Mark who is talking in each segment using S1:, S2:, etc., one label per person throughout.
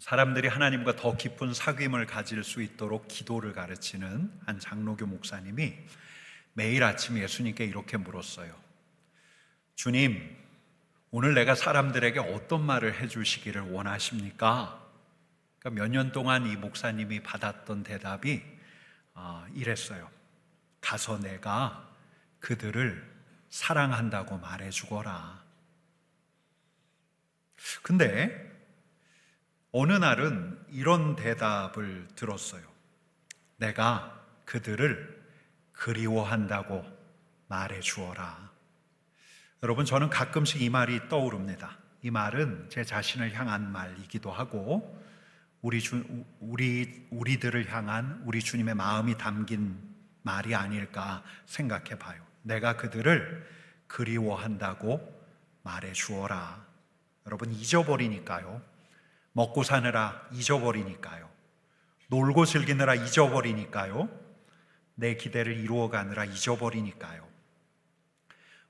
S1: 사람들이 하나님과 더 깊은 사귐을 가질 수 있도록 기도를 가르치는 한 장로교 목사님이 매일 아침 예수님께 이렇게 물었어요. 주님, 오늘 내가 사람들에게 어떤 말을 해주시기를 원하십니까? 그러니까 몇 년 동안 이 목사님이 받았던 대답이 이랬어요. 가서 내가 그들을 사랑한다고 말해주거라. 근데 어느 날은 이런 대답을 들었어요. 내가 그들을 그리워한다고 말해주어라. 여러분, 저는 가끔씩 이 말이 떠오릅니다. 이 말은 제 자신을 향한 말이기도 하고 우리들을 향한 우리 주님의 마음이 담긴 말이 아닐까 생각해 봐요. 내가 그들을 그리워한다고 말해주어라. 여러분, 잊어버리니까요. 먹고 사느라 잊어버리니까요. 놀고 즐기느라 잊어버리니까요. 내 기대를 이루어가느라 잊어버리니까요.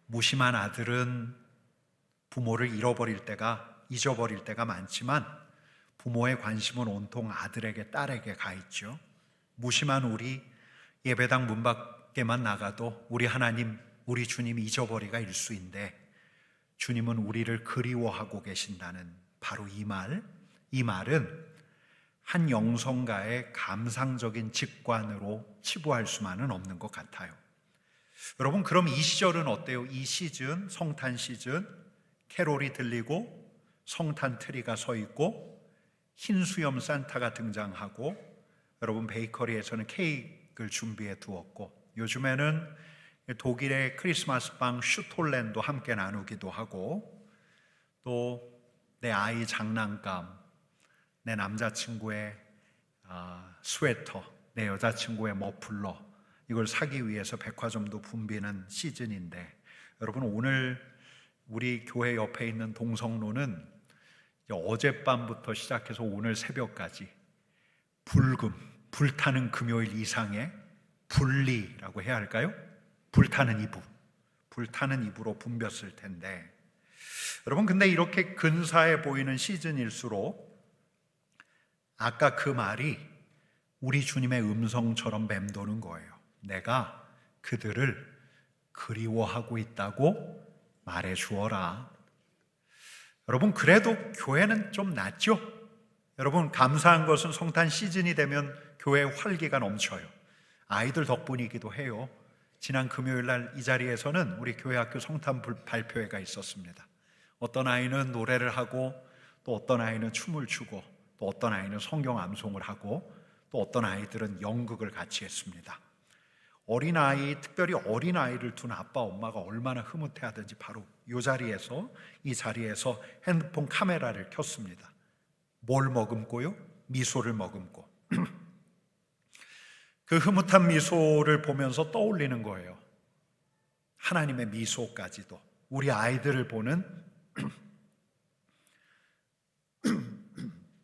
S1: 무심한 아들은 부모를 잊어버릴 때가 많지만 부모의 관심은 온통 아들에게 딸에게 가 있죠. 무심한 우리, 예배당 문 밖에만 나가도 우리 하나님, 우리 주님이 잊어버리가 일수인데 주님은 우리를 그리워하고 계신다는 바로 이 말은 한 영성가의 감상적인 직관으로 치부할 수만은 없는 것 같아요. 여러분, 그럼 이 시절은 어때요? 이 시즌, 성탄 시즌, 캐롤이 들리고 성탄 트리가 서 있고 흰 수염 산타가 등장하고 여러분, 베이커리에서는 케이크를 준비해 두었고 요즘에는 독일의 크리스마스 빵 슈톨렌도 함께 나누기도 하고 또 내 아이 장난감, 내 남자친구의 스웨터, 내 여자친구의 머플러, 이걸 사기 위해서 백화점도 붐비는 시즌인데 여러분, 오늘 우리 교회 옆에 있는 동성로는 어젯밤부터 시작해서 오늘 새벽까지 불타는 금요일 이상의 분리라고 해야 할까요? 불타는 이브로 붐볐을 텐데 여러분, 근데 이렇게 근사해 보이는 시즌일수록 아까 그 말이 우리 주님의 음성처럼 맴도는 거예요. 내가 그들을 그리워하고 있다고 말해주어라. 여러분, 그래도 교회는 좀 낫죠? 여러분, 감사한 것은 성탄 시즌이 되면 교회에 활기가 넘쳐요. 아이들 덕분이기도 해요. 지난 금요일 날 이 자리에서는 우리 교회 학교 성탄 발표회가 있었습니다. 어떤 아이는 노래를 하고 또 어떤 아이는 춤을 추고 또 어떤 아이는 성경 암송을 하고 또 어떤 아이들은 연극을 같이 했습니다. 어린아이, 특별히 어린아이를 둔 아빠 엄마가 얼마나 흐뭇해하든지 바로 이 자리에서 핸드폰 카메라를 켰습니다. 뭘 머금고요? 미소를 머금고. 그 흐뭇한 미소를 보면서 떠올리는 거예요. 하나님의 미소까지도, 우리 아이들을 보는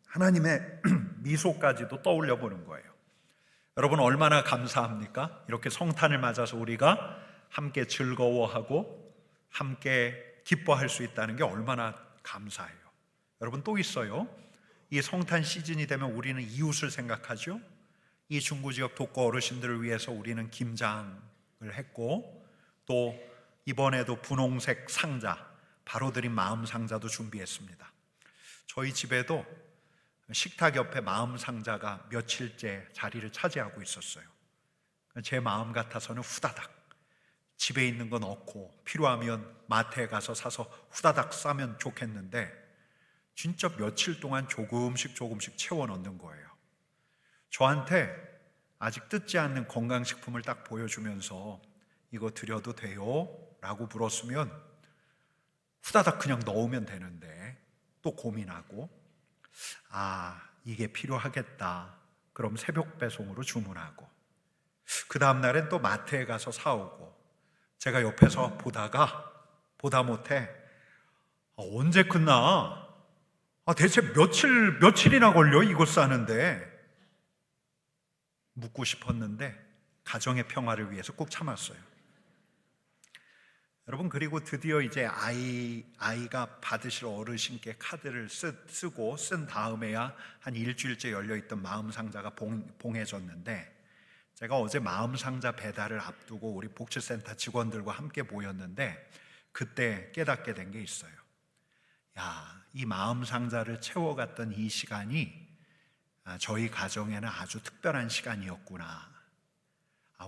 S1: 하나님의 미소까지도 떠올려 보는 거예요. 여러분, 얼마나 감사합니까? 이렇게 성탄을 맞아서 우리가 함께 즐거워하고 함께 기뻐할 수 있다는 게 얼마나 감사해요. 여러분, 또 있어요. 이 성탄 시즌이 되면 우리는 이웃을 생각하죠. 이 중구지역 독거 어르신들을 위해서 우리는 김장을 했고 또 이번에도 분홍색 상자, 바로 드린 마음 상자도 준비했습니다. 저희 집에도 식탁 옆에 마음 상자가 며칠째 자리를 차지하고 있었어요. 제 마음 같아서는 후다닥 집에 있는 거 넣고 필요하면 마트에 가서 사서 후다닥 싸면 좋겠는데 진짜 며칠 동안 조금씩 채워 넣는 거예요. 저한테 아직 뜯지 않는 건강식품을 딱 보여주면서 이거 드려도 돼요? 라고 물었으면 후다닥 그냥 넣으면 되는데 또 고민하고 이게 필요하겠다. 그럼 새벽 배송으로 주문하고 그 다음날엔 또 마트에 가서 사오고 제가 옆에서 보다 못해 언제 끝나? 대체 며칠이나 걸려 이거 싸는데? 묻고 싶었는데 가정의 평화를 위해서 꾹 참았어요. 여러분, 그리고 드디어 이제 아이가 받으실 어르신께 카드를 쓰고 쓴 다음에야 한 일주일째 열려있던 마음상자가 봉해졌는데, 제가 어제 마음상자 배달을 앞두고 우리 복지센터 직원들과 함께 모였는데 그때 깨닫게 된 게 있어요. 이 마음상자를 채워갔던 이 시간이 저희 가정에는 아주 특별한 시간이었구나.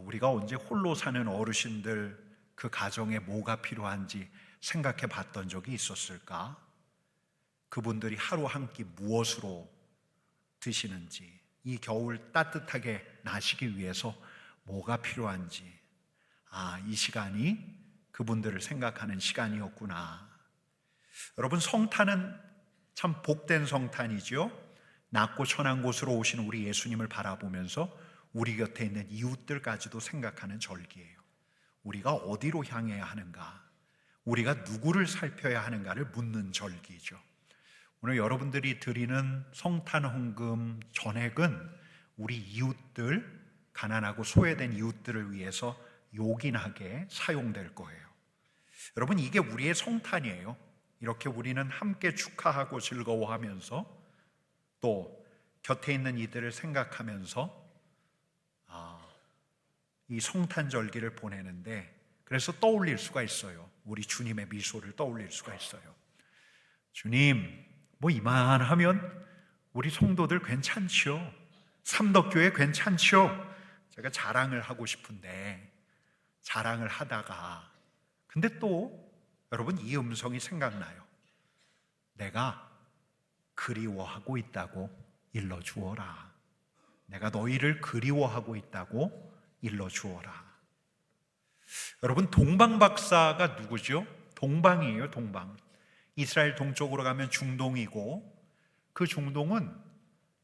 S1: 우리가 언제 홀로 사는 어르신들 그 가정에 뭐가 필요한지 생각해 봤던 적이 있었을까? 그분들이 하루 한 끼 무엇으로 드시는지, 이 겨울 따뜻하게 나시기 위해서 뭐가 필요한지, 이 시간이 그분들을 생각하는 시간이었구나. 여러분, 성탄은 참 복된 성탄이죠. 낮고 천한 곳으로 오신 우리 예수님을 바라보면서 우리 곁에 있는 이웃들까지도 생각하는 절기예요. 우리가 어디로 향해야 하는가, 우리가 누구를 살펴야 하는가를 묻는 절기죠. 오늘 여러분들이 드리는 성탄 헌금 전액은 우리 이웃들, 가난하고 소외된 이웃들을 위해서 요긴하게 사용될 거예요. 여러분, 이게 우리의 성탄이에요. 이렇게 우리는 함께 축하하고 즐거워하면서 또 곁에 있는 이들을 생각하면서 이 성탄절기를 보내는데, 그래서 떠올릴 수가 있어요. 우리 주님의 미소를 떠올릴 수가 있어요. 주님, 뭐 이만하면 우리 성도들 괜찮죠? 삼덕교회 괜찮죠? 제가 자랑을 하고 싶은데 자랑을 하다가 근데 또 여러분, 이 음성이 생각나요. 내가 그리워하고 있다고 일러주어라. 내가 너희를 그리워하고 있다고 일러주어라. 여러분, 동방박사가 누구죠? 동방이에요. 동방. 이스라엘 동쪽으로 가면 중동이고, 그 중동은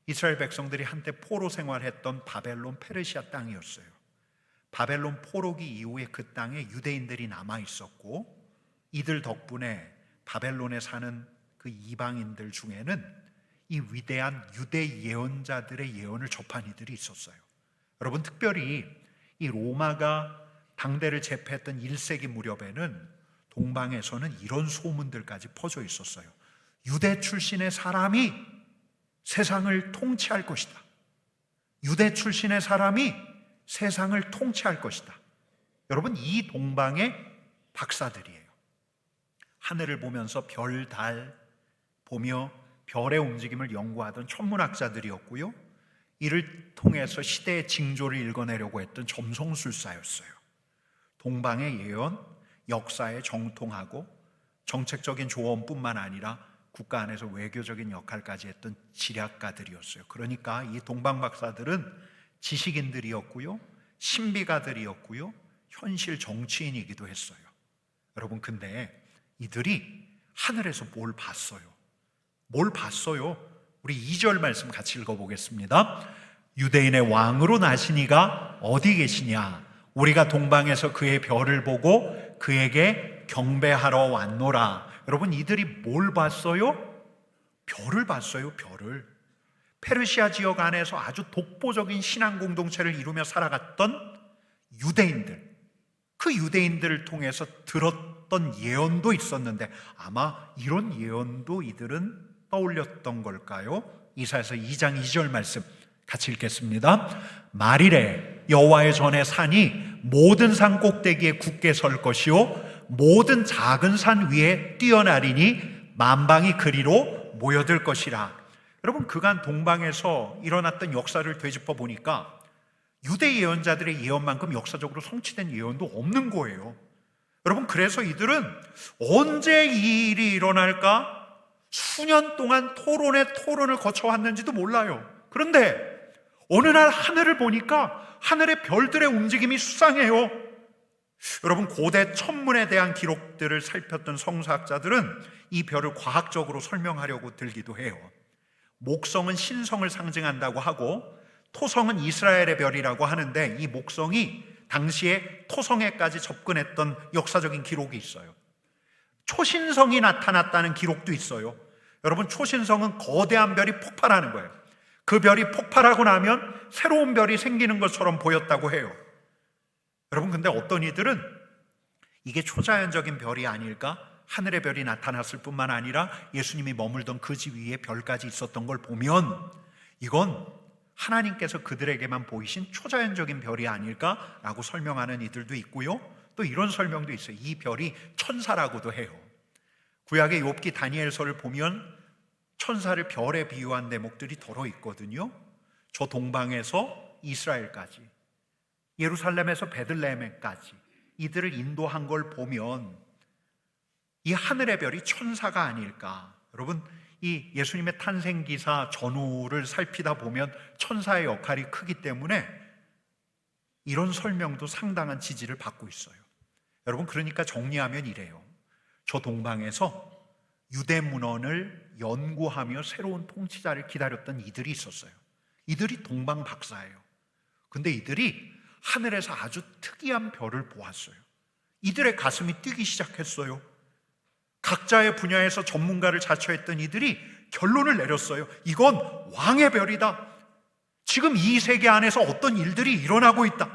S1: 이스라엘 백성들이 한때 포로 생활했던 바벨론 페르시아 땅이었어요. 바벨론 포로기 이후에 그 땅에 유대인들이 남아 있었고, 이들 덕분에 바벨론에 사는 그 이방인들 중에는 이 위대한 유대 예언자들의 예언을 접한 이들이 있었어요. 여러분, 특별히 이 로마가 당대를 제패했던 1세기 무렵에는 동방에서는 이런 소문들까지 퍼져 있었어요. 유대 출신의 사람이 세상을 통치할 것이다. 유대 출신의 사람이 세상을 통치할 것이다. 여러분, 이 동방의 박사들이에요. 하늘을 보면서 별, 달 보며 별의 움직임을 연구하던 천문학자들이었고요, 이를 통해서 시대의 징조를 읽어내려고 했던 점성술사였어요. 동방의 예언, 역사에 정통하고 정책적인 조언뿐만 아니라 국가 안에서 외교적인 역할까지 했던 지략가들이었어요. 그러니까 이 동방 박사들은 지식인들이었고요, 신비가들이었고요, 현실 정치인이기도 했어요. 여러분, 근데 이들이 하늘에서 뭘 봤어요? 뭘 봤어요? 우리 2절 말씀 같이 읽어보겠습니다. 유대인의 왕으로 나신 이가 어디 계시냐? 우리가 동방에서 그의 별을 보고 그에게 경배하러 왔노라. 여러분, 이들이 뭘 봤어요? 별을 봤어요. 별을. 페르시아 지역 안에서 아주 독보적인 신앙 공동체를 이루며 살아갔던 유대인들, 그 유대인들을 통해서 들었던 예언도 있었는데 아마 이런 예언도 이들은 떠올렸던 걸까요? 이사야서 2장 2절 말씀 같이 읽겠습니다. 말이래 여호와의 전에 산이 모든 산 꼭대기에 굳게 설 것이요 모든 작은 산 위에 뛰어나리니 만방이 그리로 모여들 것이라. 여러분, 그간 동방에서 일어났던 역사를 되짚어 보니까 유대 예언자들의 예언만큼 역사적으로 성취된 예언도 없는 거예요. 여러분, 그래서 이들은 언제 이 일이 일어날까? 수년 동안 토론을 거쳐왔는지도 몰라요. 그런데 어느 날 하늘을 보니까 하늘의 별들의 움직임이 수상해요. 여러분, 고대 천문에 대한 기록들을 살폈던 성서학자들은 이 별을 과학적으로 설명하려고 들기도 해요. 목성은 신성을 상징한다고 하고 토성은 이스라엘의 별이라고 하는데, 이 목성이 당시에 토성에까지 접근했던 역사적인 기록이 있어요. 초신성이 나타났다는 기록도 있어요. 여러분, 초신성은 거대한 별이 폭발하는 거예요. 그 별이 폭발하고 나면 새로운 별이 생기는 것처럼 보였다고 해요. 여러분, 근데 어떤 이들은 이게 초자연적인 별이 아닐까? 하늘의 별이 나타났을 뿐만 아니라 예수님이 머물던 그 집 위에 별까지 있었던 걸 보면 이건 하나님께서 그들에게만 보이신 초자연적인 별이 아닐까라고 설명하는 이들도 있고요. 또 이런 설명도 있어요. 이 별이 천사라고도 해요. 구약의 욥기 다니엘서를 보면 천사를 별에 비유한 대목들이 더러 있거든요. 저 동방에서 이스라엘까지, 예루살렘에서 베들레헴까지 이들을 인도한 걸 보면 이 하늘의 별이 천사가 아닐까. 여러분, 이 예수님의 탄생 기사 전후를 살피다 보면 천사의 역할이 크기 때문에 이런 설명도 상당한 지지를 받고 있어요. 여러분, 그러니까 정리하면 이래요. 저 동방에서 유대 문헌을 연구하며 새로운 통치자를 기다렸던 이들이 있었어요. 이들이 동방 박사예요. 근데 이들이 하늘에서 아주 특이한 별을 보았어요. 이들의 가슴이 뛰기 시작했어요. 각자의 분야에서 전문가를 자처했던 이들이 결론을 내렸어요. 이건 왕의 별이다. 지금 이 세계 안에서 어떤 일들이 일어나고 있다.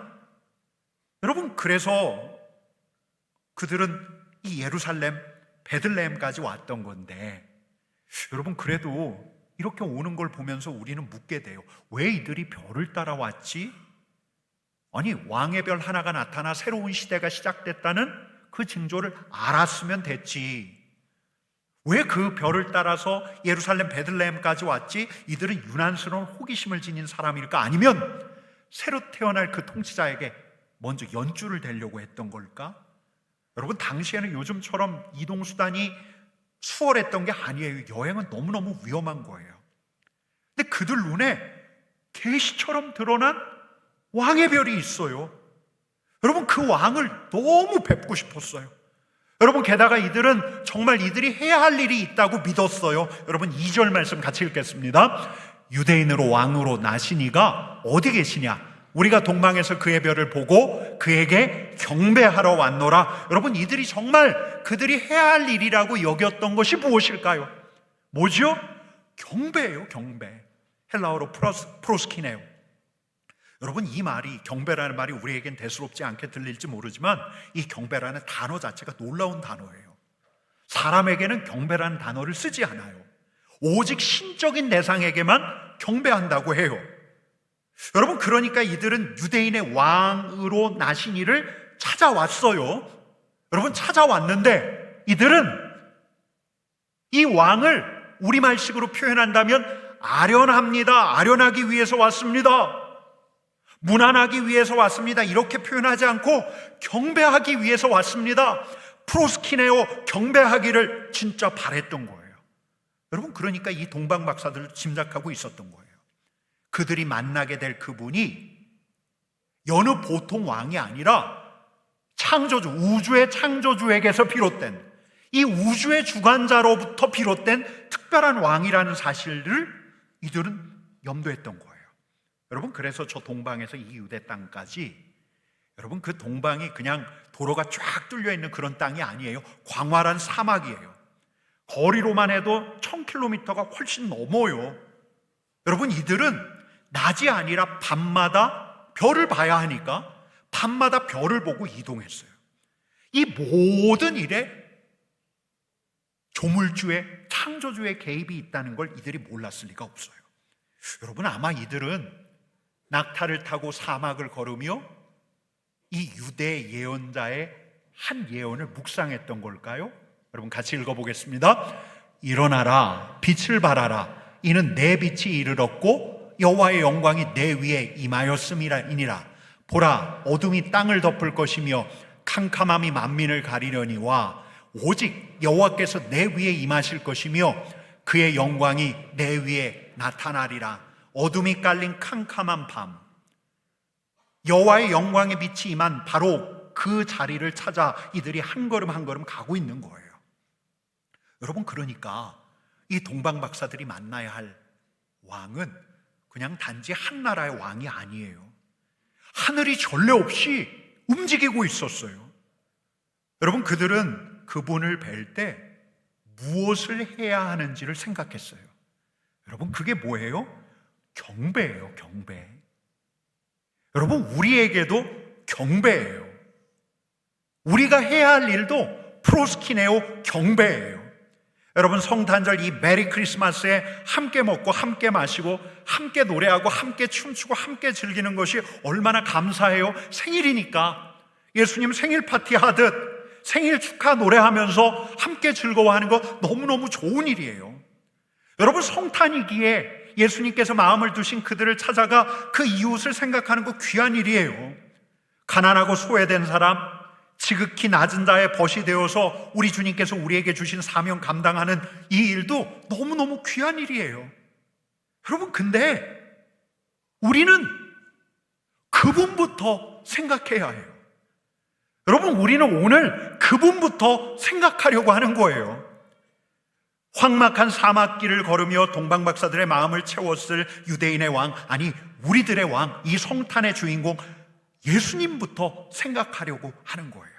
S1: 여러분, 그래서 그들은 이 예루살렘, 베들레헴까지 왔던 건데, 여러분, 그래도 이렇게 오는 걸 보면서 우리는 묻게 돼요. 왜 이들이 별을 따라왔지? 아니, 왕의 별 하나가 나타나 새로운 시대가 시작됐다는 그 징조를 알았으면 됐지. 왜 그 별을 따라서 예루살렘 베들레헴까지 왔지? 이들은 유난스러운 호기심을 지닌 사람일까? 아니면 새로 태어날 그 통치자에게 먼저 연주를 대려고 했던 걸까? 여러분, 당시에는 요즘처럼 이동수단이 수월했던 게 아니에요. 여행은 너무너무 위험한 거예요. 근데 그들 눈에 계시처럼 드러난 왕의 별이 있어요. 여러분, 그 왕을 너무 뵙고 싶었어요. 여러분, 게다가 이들은 정말 이들이 해야 할 일이 있다고 믿었어요. 여러분, 2절 말씀 같이 읽겠습니다. 유대인으로 왕으로 나신 이가 어디 계시냐? 우리가 동방에서 그의 별을 보고 그에게 경배하러 왔노라. 여러분, 이들이 정말 그들이 해야 할 일이라고 여겼던 것이 무엇일까요? 뭐죠? 경배예요, 경배. 헬라어로 프로스키네요. 여러분, 이 말이, 경배라는 말이 우리에겐 대수롭지 않게 들릴지 모르지만 이 경배라는 단어 자체가 놀라운 단어예요. 사람에게는 경배라는 단어를 쓰지 않아요. 오직 신적인 대상에게만 경배한다고 해요. 여러분, 그러니까 이들은 유대인의 왕으로 나신 이를 찾아왔어요. 여러분, 찾아왔는데 이들은 이 왕을 우리말식으로 표현한다면 아련합니다. 아련하기 위해서 왔습니다. 무난하기 위해서 왔습니다. 이렇게 표현하지 않고 경배하기 위해서 왔습니다. 프로스키네오, 경배하기를 진짜 바랬던 거예요. 여러분, 그러니까 이 동방 박사들을 짐작하고 있었던 거예요. 그들이 만나게 될 그분이 여느 보통 왕이 아니라 창조주, 우주의 창조주에게서 비롯된, 이 우주의 주관자로부터 비롯된 특별한 왕이라는 사실을 이들은 염두했던 거예요. 여러분, 그래서 저 동방에서 이 유대 땅까지, 여러분, 그 동방이 그냥 도로가 쫙 뚫려 있는 그런 땅이 아니에요. 광활한 사막이에요. 거리로만 해도 1000km가 훨씬 넘어요. 여러분, 이들은 낮이 아니라 밤마다 별을 봐야 하니까 밤마다 별을 보고 이동했어요. 이 모든 일에 조물주의, 창조주의 개입이 있다는 걸 이들이 몰랐을 리가 없어요. 여러분, 아마 이들은 낙타를 타고 사막을 걸으며 이 유대 예언자의 한 예언을 묵상했던 걸까요? 여러분, 같이 읽어보겠습니다. 일어나라, 빛을 발하라. 이는 내 빛이 이르렀고 여호와의 영광이 내 위에 임하였음이니라. 보라, 어둠이 땅을 덮을 것이며 캄캄함이 만민을 가리려니와 오직 여호와께서 내 위에 임하실 것이며 그의 영광이 내 위에 나타나리라. 어둠이 깔린 캄캄한 밤, 여호와의 영광의 빛이 임한 바로 그 자리를 찾아 이들이 한 걸음 한 걸음 가고 있는 거예요. 여러분, 그러니까 이 동방 박사들이 만나야 할 왕은 그냥 단지 한 나라의 왕이 아니에요. 하늘이 전례 없이 움직이고 있었어요. 여러분, 그들은 그분을 뵐 때 무엇을 해야 하는지를 생각했어요. 여러분, 그게 뭐예요? 경배예요, 경배. 여러분, 우리에게도 경배예요. 우리가 해야 할 일도 프로스키네오, 경배예요. 여러분, 성탄절 이 메리 크리스마스에 함께 먹고 함께 마시고 함께 노래하고 함께 춤추고 함께 즐기는 것이 얼마나 감사해요. 생일이니까 예수님 생일 파티 하듯 생일 축하 노래하면서 함께 즐거워하는 거 너무너무 좋은 일이에요. 여러분, 성탄이기에 예수님께서 마음을 두신 그들을 찾아가 그 이웃을 생각하는 거 귀한 일이에요. 가난하고 소외된 사람, 지극히 낮은 자의 벗이 되어서 우리 주님께서 우리에게 주신 사명 감당하는 이 일도 너무너무 귀한 일이에요. 여러분, 근데 우리는 그분부터 생각해야 해요. 여러분, 우리는 오늘 그분부터 생각하려고 하는 거예요. 황막한 사막길을 걸으며 동방박사들의 마음을 채웠을 유대인의 왕, 아니 우리들의 왕, 이 성탄의 주인공 예수님부터 생각하려고 하는 거예요.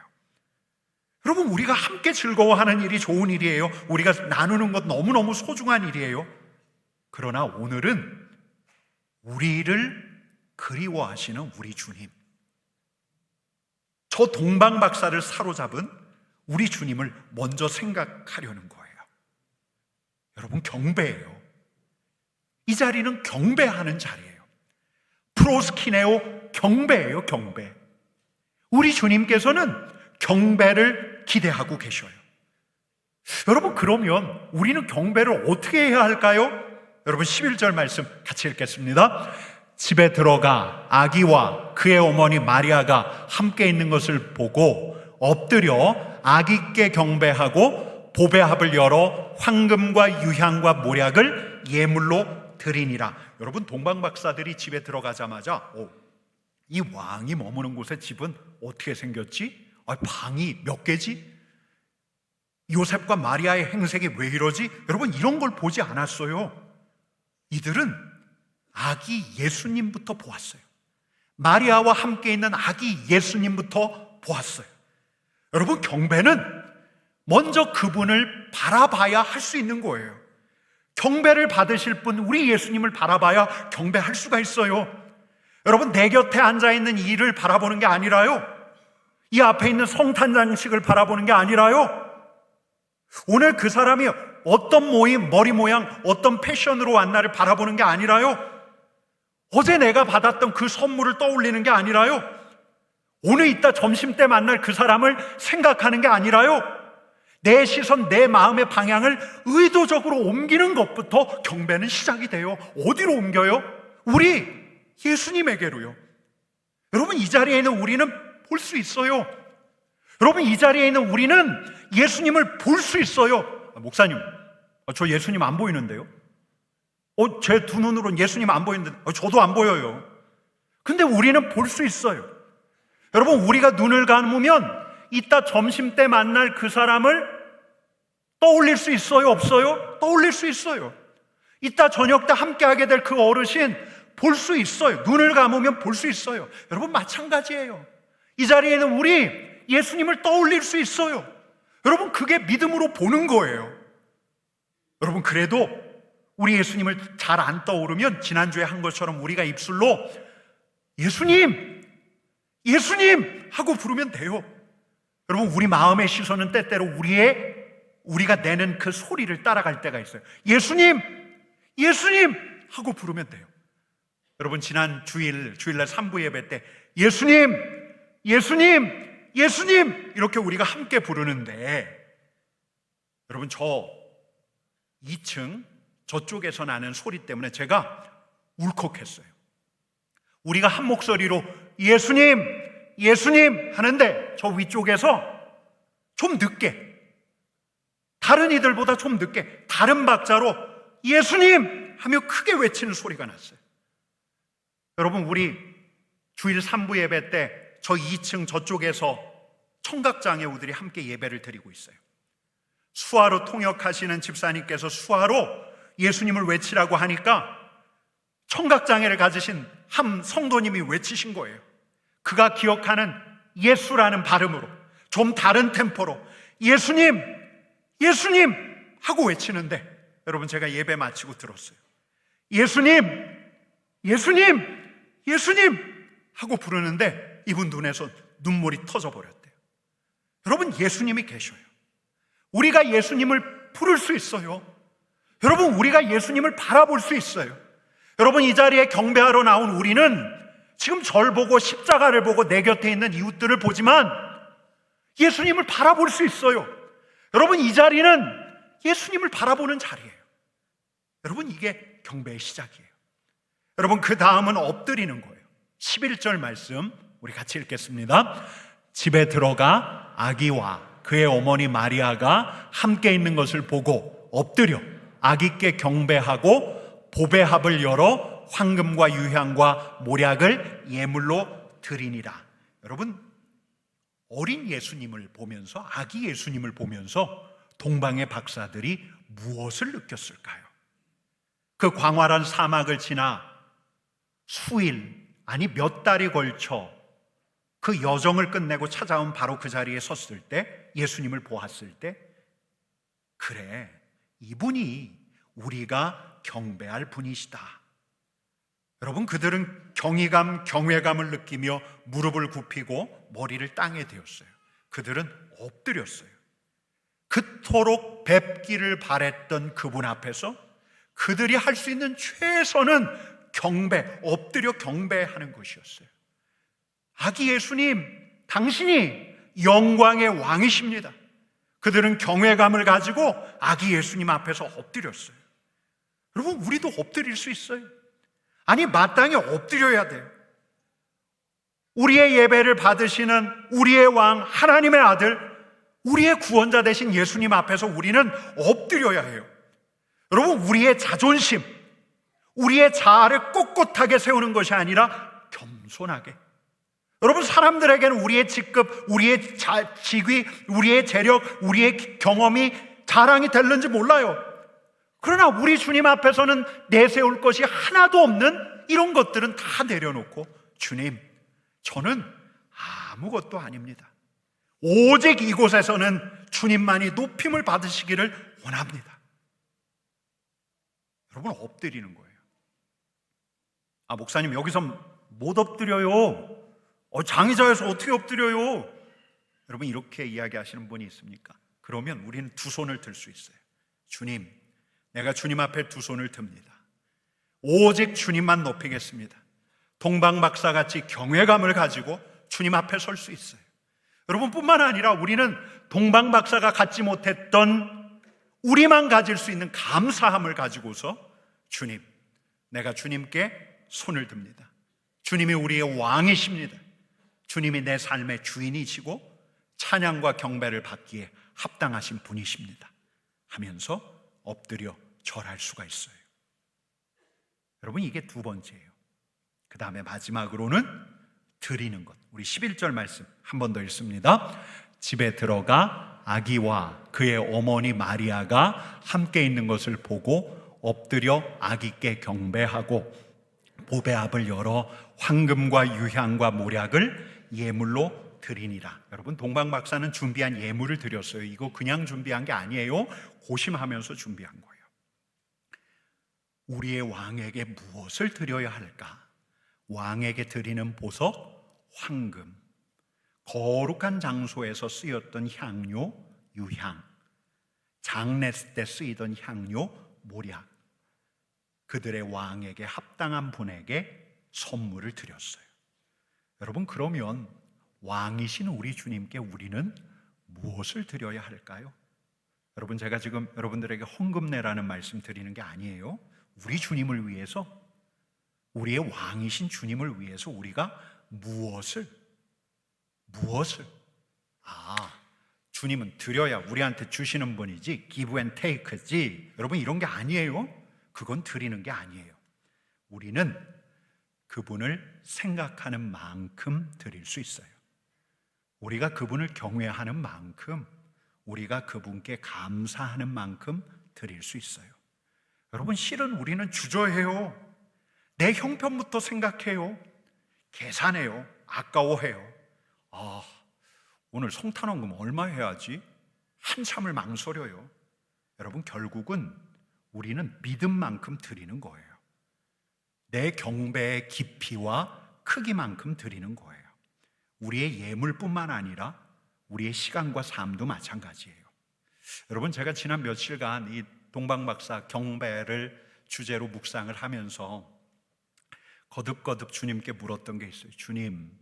S1: 여러분, 우리가 함께 즐거워하는 일이 좋은 일이에요. 우리가 나누는 것 너무너무 소중한 일이에요. 그러나 오늘은 우리를 그리워하시는 우리 주님, 저 동방박사를 사로잡은 우리 주님을 먼저 생각하려는 거예요. 여러분, 경배예요. 이 자리는 경배하는 자리예요. 프로스키네오, 경배예요. 경배. 우리 주님께서는 경배를 기대하고 계셔요. 여러분, 그러면 우리는 경배를 어떻게 해야 할까요? 여러분, 11절 말씀 같이 읽겠습니다. 집에 들어가 아기와 그의 어머니 마리아가 함께 있는 것을 보고 엎드려 아기께 경배하고 보배합을 열어 황금과 유향과 모략을 예물로 드리니라. 여러분, 동방박사들이 집에 들어가자마자 이 왕이 머무는 곳의 집은 어떻게 생겼지? 방이 몇 개지? 요셉과 마리아의 행색이 왜 이러지? 여러분, 이런 걸 보지 않았어요. 이들은 아기 예수님부터 보았어요. 마리아와 함께 있는 아기 예수님부터 보았어요. 여러분, 경배는 먼저 그분을 바라봐야 할 수 있는 거예요. 경배를 받으실 분, 우리 예수님을 바라봐야 경배할 수가 있어요. 여러분, 내 곁에 앉아있는 이를 바라보는 게 아니라요, 이 앞에 있는 성탄 장식을 바라보는 게 아니라요, 오늘 그 사람이 어떤 모임, 머리 모양, 어떤 패션으로 왔나를 바라보는 게 아니라요, 어제 내가 받았던 그 선물을 떠올리는 게 아니라요, 오늘 이따 점심때 만날 그 사람을 생각하는 게 아니라요, 내 시선, 내 마음의 방향을 의도적으로 옮기는 것부터 경배는 시작이 돼요. 어디로 옮겨요? 우리 예수님에게로요. 여러분, 이 자리에 있는 우리는 볼 수 있어요. 여러분, 이 자리에 있는 우리는 예수님을 볼 수 있어요. 목사님, 저 예수님 안 보이는데요? 제 두 눈으로는 예수님 안 보이는데 저도 안 보여요. 근데 우리는 볼 수 있어요. 여러분, 우리가 눈을 감으면 이따 점심때 만날 그 사람을 떠올릴 수 있어요? 없어요? 떠올릴 수 있어요. 이따 저녁 때 함께하게 될 그 어르신 볼 수 있어요. 눈을 감으면 볼 수 있어요. 여러분, 마찬가지예요. 이 자리에 있는 우리 예수님을 떠올릴 수 있어요. 여러분, 그게 믿음으로 보는 거예요. 여러분, 그래도 우리 예수님을 잘 안 떠오르면 지난주에 한 것처럼 우리가 입술로 예수님, 예수님 하고 부르면 돼요. 여러분, 우리 마음의 시선은 때때로 우리가 내는 그 소리를 따라갈 때가 있어요. 예수님, 예수님 하고 부르면 돼요. 여러분, 지난 주일날 3부 예배 때 예수님, 예수님, 예수님 이렇게 우리가 함께 부르는데, 여러분, 저 2층 저쪽에서 나는 소리 때문에 제가 울컥했어요. 우리가 한 목소리로 예수님, 예수님 하는데 저 위쪽에서 좀 늦게, 다른 이들보다 좀 늦게 다른 박자로 예수님 하며 크게 외치는 소리가 났어요. 여러분, 우리 주일 3부 예배 때 저 2층 저쪽에서 청각장애우들이 함께 예배를 드리고 있어요. 수화로 통역하시는 집사님께서 수화로 예수님을 외치라고 하니까 청각장애를 가지신 한 성도님이 외치신 거예요. 그가 기억하는 예수라는 발음으로 좀 다른 템포로 예수님, 예수님 하고 외치는데, 여러분, 제가 예배 마치고 들었어요. 예수님, 예수님, 예수님 하고 부르는데 이분 눈에서 눈물이 터져버렸대요. 여러분, 예수님이 계셔요. 우리가 예수님을 부를 수 있어요. 여러분, 우리가 예수님을 바라볼 수 있어요. 여러분, 이 자리에 경배하러 나온 우리는 지금 절 보고 십자가를 보고 내 곁에 있는 이웃들을 보지만 예수님을 바라볼 수 있어요. 여러분, 이 자리는 예수님을 바라보는 자리예요. 여러분, 이게 경배의 시작이에요. 여러분, 그 다음은 엎드리는 거예요. 11절 말씀 우리 같이 읽겠습니다. 집에 들어가 아기와 그의 어머니 마리아가 함께 있는 것을 보고 엎드려 아기께 경배하고 보배합을 열어 황금과 유향과 모략을 예물로 드리니라. 여러분, 어린 예수님을 보면서, 아기 예수님을 보면서 동방의 박사들이 무엇을 느꼈을까요? 그 광활한 사막을 지나 수일, 아니 몇 달이 걸쳐 그 여정을 끝내고 찾아온 바로 그 자리에 섰을 때, 예수님을 보았을 때, 그래, 이분이 우리가 경배할 분이시다. 여러분, 그들은 경이감, 경외감을 느끼며 무릎을 굽히고 머리를 땅에 대었어요. 그들은 엎드렸어요. 그토록 뵙기를 바랬던 그분 앞에서 그들이 할 수 있는 최선은 경배, 엎드려 경배하는 것이었어요. 아기 예수님, 당신이 영광의 왕이십니다. 그들은 경외감을 가지고 아기 예수님 앞에서 엎드렸어요. 여러분, 우리도 엎드릴 수 있어요. 아니, 마땅히 엎드려야 돼요. 우리의 예배를 받으시는 우리의 왕, 하나님의 아들, 우리의 구원자 되신 예수님 앞에서 우리는 엎드려야 해요. 여러분, 우리의 자존심, 우리의 자아를 꼿꼿하게 세우는 것이 아니라 겸손하게. 여러분, 사람들에게는 우리의 직급, 우리의 직위, 우리의 재력, 우리의 경험이 자랑이 될는지 몰라요. 그러나 우리 주님 앞에서는 내세울 것이 하나도 없는 이런 것들은 다 내려놓고, 주님, 저는 아무것도 아닙니다. 오직 이곳에서는 주님만이 높임을 받으시기를 원합니다. 여러분, 엎드리는 거예요. 아, 목사님, 여기서 못 엎드려요. 장의자에서 어떻게 엎드려요? 여러분, 이렇게 이야기하시는 분이 있습니까? 그러면 우리는 두 손을 들 수 있어요. 주님, 내가 주님 앞에 두 손을 듭니다. 오직 주님만 높이겠습니다. 동방박사같이 경외감을 가지고 주님 앞에 설 수 있어요. 여러분, 뿐만 아니라 우리는 동방박사가 갖지 못했던 우리만 가질 수 있는 감사함을 가지고서, 주님, 내가 주님께 손을 듭니다. 주님이 우리의 왕이십니다. 주님이 내 삶의 주인이시고 찬양과 경배를 받기에 합당하신 분이십니다 하면서 엎드려 절할 수가 있어요. 여러분, 이게 두 번째예요. 그 다음에 마지막으로는 드리는 것. 우리 11절 말씀 한 번 더 읽습니다. 집에 들어가 아기와 그의 어머니 마리아가 함께 있는 것을 보고 엎드려 아기께 경배하고 보배합을 열어 황금과 유향과 모략을 예물로 드리니라. 여러분, 동방박사는 준비한 예물을 드렸어요. 이거 그냥 준비한 게 아니에요. 고심하면서 준비한 거예요. 우리의 왕에게 무엇을 드려야 할까? 왕에게 드리는 보석, 황금, 거룩한 장소에서 쓰였던 향료, 유향, 장례 때 쓰이던 향료, 모략, 그들의 왕에게 합당한 분에게 선물을 드렸어요. 여러분, 그러면 왕이신 우리 주님께 우리는 무엇을 드려야 할까요? 여러분, 제가 지금 여러분들에게 헌금내라는 말씀 드리는 게 아니에요. 우리 주님을 위해서, 우리의 왕이신 주님을 위해서 우리가 무엇을 주님은 드려야 우리한테 주시는 분이지, give and take지. 여러분, 이런 게 아니에요. 그건 드리는 게 아니에요. 우리는 그분을 생각하는 만큼 드릴 수 있어요. 우리가 그분을 경외하는 만큼, 우리가 그분께 감사하는 만큼 드릴 수 있어요. 여러분, 실은 우리는 주저해요. 내 형편부터 생각해요. 계산해요. 아까워해요. 오늘 성탄원금 얼마 해야지? 한참을 망설여요. 여러분, 결국은 우리는 믿음만큼 드리는 거예요. 내 경배의 깊이와 크기만큼 드리는 거예요. 우리의 예물뿐만 아니라 우리의 시간과 삶도 마찬가지예요. 여러분, 제가 지난 며칠간 이 동방박사 경배를 주제로 묵상을 하면서 거듭거듭 주님께 물었던 게 있어요. 주님,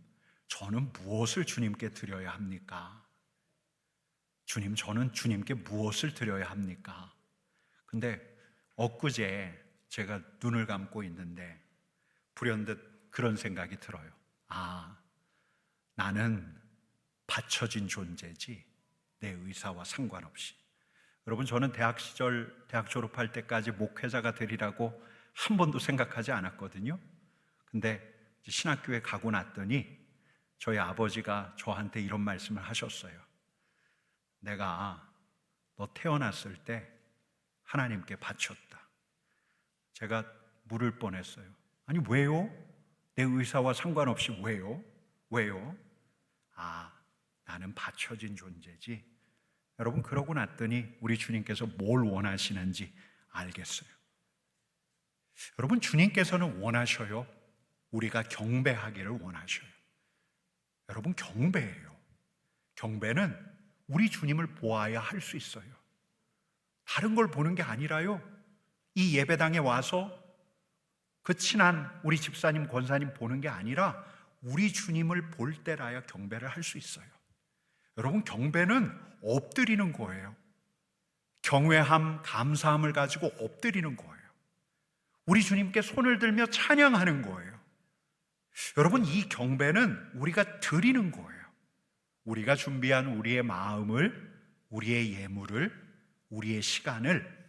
S1: 저는 무엇을 주님께 드려야 합니까? 주님, 저는 주님께 무엇을 드려야 합니까? 근데 엊그제 제가 눈을 감고 있는데 불현듯 그런 생각이 들어요. 나는 받쳐진 존재지, 내 의사와 상관없이. 여러분, 저는 대학 졸업할 때까지 목회자가 되리라고 한 번도 생각하지 않았거든요. 근데 신학교에 가고 났더니 저희 아버지가 저한테 이런 말씀을 하셨어요. 내가 너 태어났을 때 하나님께 바쳤다. 제가 물을 뻔했어요. 아니, 왜요? 내 의사와 상관없이 왜요? 왜요? 나는 바쳐진 존재지. 여러분, 그러고 났더니 우리 주님께서 뭘 원하시는지 알겠어요. 여러분, 주님께서는 원하셔요. 우리가 경배하기를 원하셔요. 여러분, 경배예요. 경배는 우리 주님을 보아야 할 수 있어요. 다른 걸 보는 게 아니라요, 이 예배당에 와서 그 친한 우리 집사님, 권사님 보는 게 아니라 우리 주님을 볼 때라야 경배를 할 수 있어요. 여러분, 경배는 엎드리는 거예요. 경외함, 감사함을 가지고 엎드리는 거예요. 우리 주님께 손을 들며 찬양하는 거예요. 여러분, 이 경배는 우리가 드리는 거예요. 우리가 준비한 우리의 마음을, 우리의 예물을, 우리의 시간을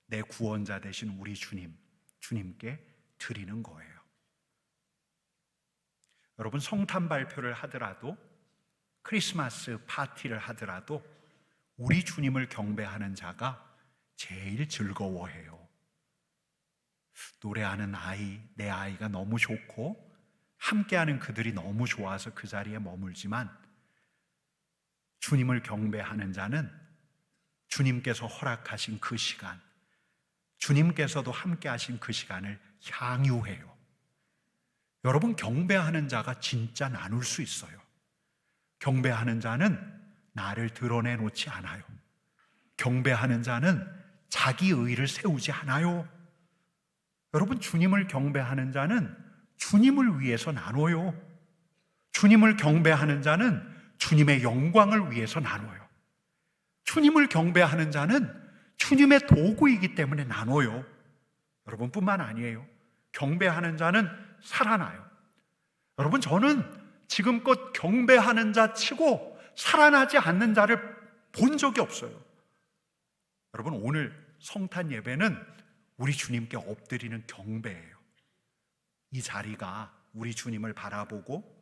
S1: 내 구원자 되신 우리 주님께 드리는 거예요. 여러분, 성탄 발표를 하더라도, 크리스마스 파티를 하더라도 우리 주님을 경배하는 자가 제일 즐거워해요. 노래하는 내 아이가 너무 좋고 함께하는 그들이 너무 좋아서 그 자리에 머물지만, 주님을 경배하는 자는 주님께서 허락하신 그 시간, 주님께서도 함께하신 그 시간을 향유해요. 여러분, 경배하는 자가 진짜 나눌 수 있어요. 경배하는 자는 나를 드러내놓지 않아요. 경배하는 자는 자기 의를 세우지 않아요. 여러분, 주님을 경배하는 자는 주님을 위해서 나눠요. 주님을 경배하는 자는 주님의 영광을 위해서 나눠요. 주님을 경배하는 자는 주님의 도구이기 때문에 나눠요. 여러분뿐만 아니에요. 경배하는 자는 살아나요. 여러분, 저는 지금껏 경배하는 자 치고 살아나지 않는 자를 본 적이 없어요. 여러분, 오늘 성탄 예배는 우리 주님께 엎드리는 경배예요. 이 자리가 우리 주님을 바라보고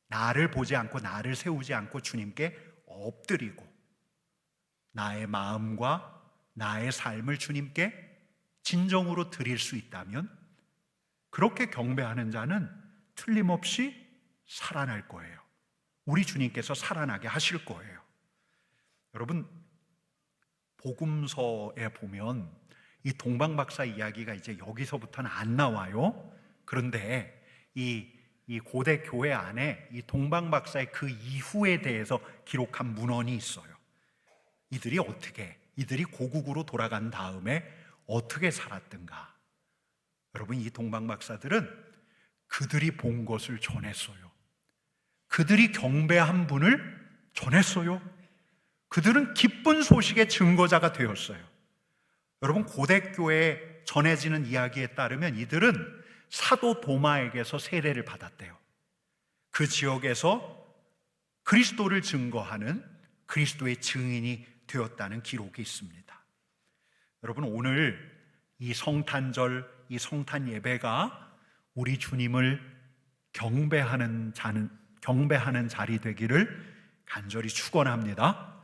S1: 나를 보지 않고 나를 세우지 않고 주님께 엎드리고 나의 마음과 나의 삶을 주님께 진정으로 드릴 수 있다면, 그렇게 경배하는 자는 틀림없이 살아날 거예요. 우리 주님께서 살아나게 하실 거예요. 여러분, 복음서에 보면 이 동방박사 이야기가 이제 여기서부터는 안 나와요. 그런데 이 고대 교회 안에 이 동방박사의 그 이후에 대해서 기록한 문헌이 있어요. 이들이 고국으로 돌아간 다음에 어떻게 살았던가. 여러분, 이 동방박사들은 그들이 본 것을 전했어요. 그들이 경배한 분을 전했어요. 그들은 기쁜 소식의 증거자가 되었어요. 여러분, 고대 교회에 전해지는 이야기에 따르면 이들은 사도 도마에게서 세례를 받았대요. 그 지역에서 그리스도를 증거하는 그리스도의 증인이 되었다는 기록이 있습니다. 여러분, 오늘 이 성탄절, 이 성탄 예배가 우리 주님을 경배하는 자리 되기를 간절히 축원합니다.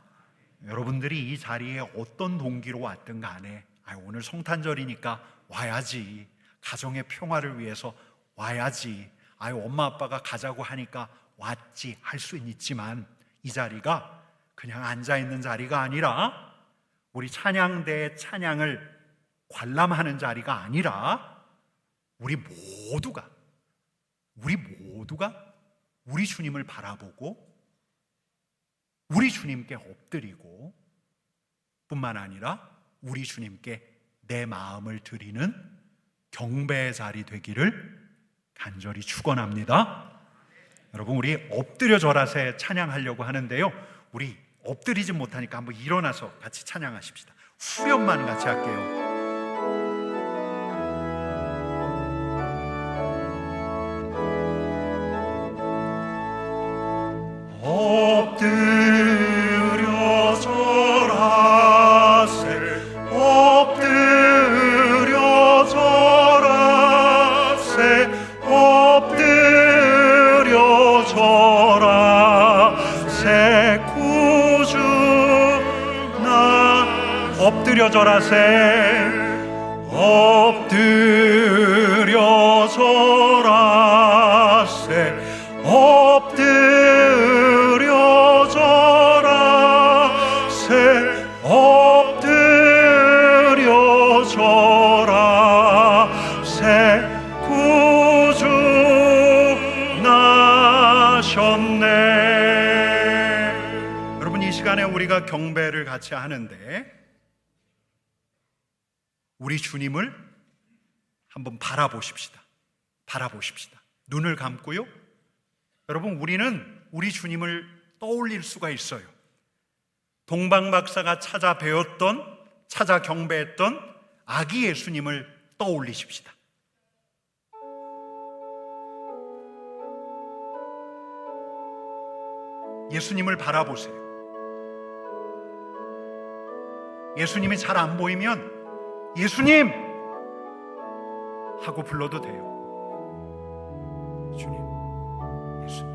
S1: 여러분들이 이 자리에 어떤 동기로 왔든 간에 오늘 성탄절이니까 와야지, 가정의 평화를 위해서 와야지, 엄마 아빠가 가자고 하니까 왔지 할 수는 있지만, 이 자리가 그냥 앉아있는 자리가 아니라, 우리 찬양대의 찬양을 관람하는 자리가 아니라, 우리 모두가 우리 주님을 바라보고 우리 주님께 엎드리고 뿐만 아니라 우리 주님께 내 마음을 드리는 경배의 자리 되기를 간절히 축원합니다. 여러분, 우리 엎드려 절하세 찬양하려고 하는데요, 우리 엎드리지 못하니까 한번 일어나서 같이 찬양하십시다. 후렴만 같이 할게요. 엎드려 절하세, 엎드려 절하세, 엎드려 절하세, 구주 나. 엎드려 절하세, 엎드려 절하세, 엎드려 절하세, 엎드려 절하세, 구주 나셨네. 여러분, 이 시간에 우리가 경배를 같이 하는데 우리 주님을 한번 바라보십시다. 눈을 감고요. 여러분, 우리는 우리 주님을 떠올릴 수가 있어요. 동방박사가 찾아 배웠던, 찾아 경배했던 아기 예수님을 떠올리십시다. 예수님을 바라보세요. 예수님이 잘 안 보이면 예수님! 하고 불러도 돼요. 주님, 예수님.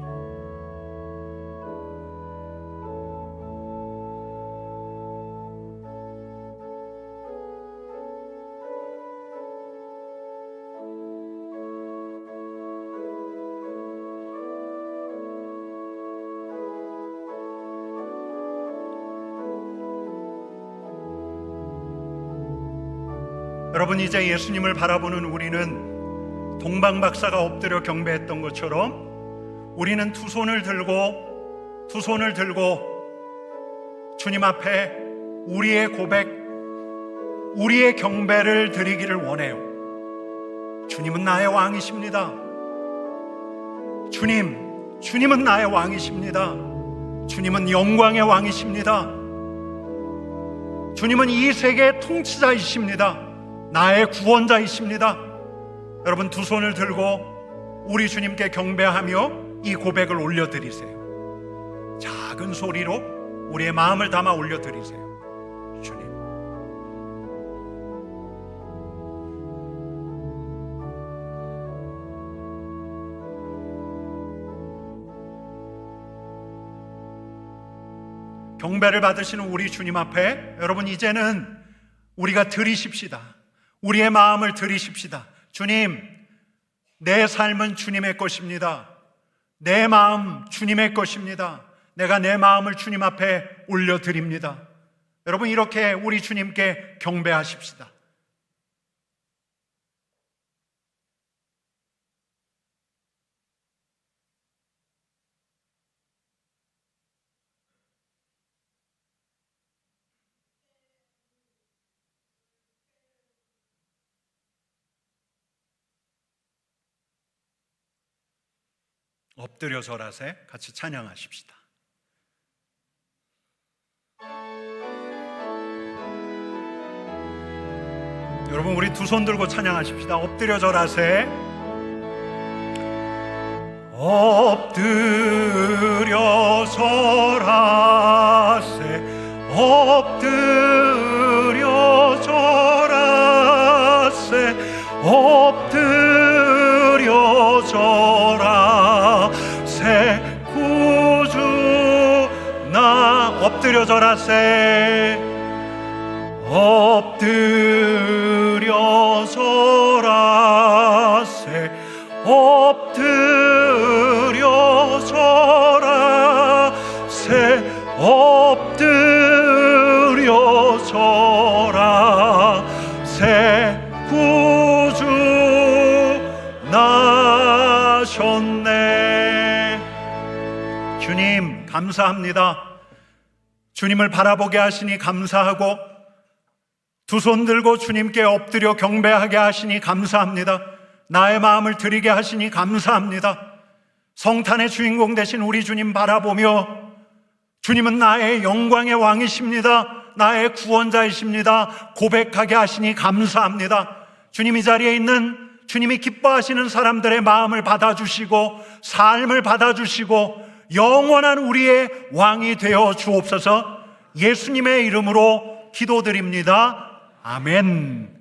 S1: 여러분, 이제 예수님을 바라보는 우리는 동방박사가 엎드려 경배했던 것처럼 우리는 두 손을 들고 주님 앞에 우리의 고백, 우리의 경배를 드리기를 원해요. 주님은 나의 왕이십니다. 주님은 나의 왕이십니다. 주님은 영광의 왕이십니다. 주님은 이 세계의 통치자이십니다. 나의 구원자이십니다. 여러분, 두 손을 들고 우리 주님께 경배하며 이 고백을 올려드리세요. 작은 소리로 우리의 마음을 담아 올려드리세요. 주님, 경배를 받으시는 우리 주님 앞에 여러분, 이제는 우리가 드리십시다. 우리의 마음을 드리십시다. 주님, 내 삶은 주님의 것입니다. 내 마음 주님의 것입니다. 내가 내 마음을 주님 앞에 올려드립니다. 여러분, 이렇게 우리 주님께 경배하십시다. 엎드려 절하세 같이 찬양하십시다. 여러분, 우리 두 손 들고 찬양하십시다. 엎드려 절하세, 엎드려 절하세, 엎드려 절하세, 엎드려 절하세, 구주 나. 엎드려 절하세, 엎드려 절하세, 엎드려 절하세, 엎드려 절하세, 구주 나셨네. 주님, 감사합니다. 주님을 바라보게 하시니 감사하고 두 손 들고 주님께 엎드려 경배하게 하시니 감사합니다. 나의 마음을 드리게 하시니 감사합니다. 성탄의 주인공 되신 우리 주님 바라보며 주님은 나의 영광의 왕이십니다. 나의 구원자이십니다. 고백하게 하시니 감사합니다. 주님 이 자리에 있는 주님이 기뻐하시는 사람들의 마음을 받아주시고 삶을 받아주시고 영원한 우리의 왕이 되어 주옵소서. 예수님의 이름으로 기도드립니다. 아멘.